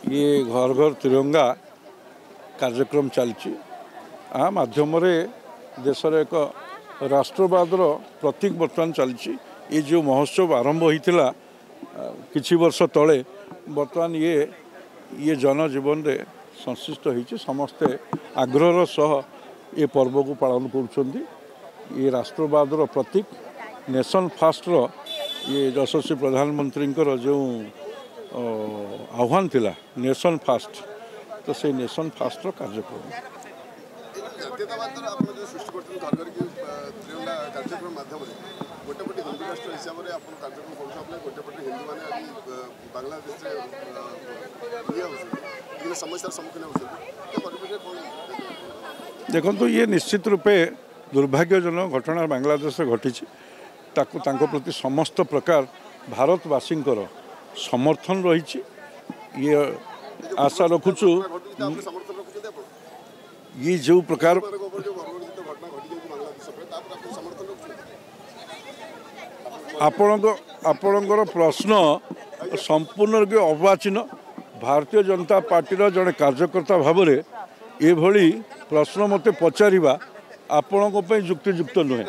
ये घर घर तिरंगा कार्यक्रम चलती आ माध्यम देशर एक राष्ट्रवादर प्रतीक बर्तमान चलती। ये जो महोत्सव आरंभ होता किछि वर्ष तले बर्तमान ये जनजीवन रे संश्लिष्ट होती समस्ते आग्रहर सह ये पर्व को पालन करुँच। ये राष्ट्रवादर प्रतीक नेशन फास्ट ये यशस्वी प्रधानमंत्री जो आह्वान थिला नेशन फास्ट तो से नेशन फास्ट कार्यक्रम देखो ये निश्चित रूपे दुर्भाग्यजनक घटना बांग्लादेश घटी प्रति समस्त प्रकार भारतवासी समर्थन रही। ये आशा रखुचु ये जो प्रकार आपणकर प्रश्न संपूर्ण अवाचीन भारतीय जनता पार्टी जड़े कार्यकर्ता भाव में ये प्रश्न मते पचारिबा आपण युक्तियुक्त नुहे।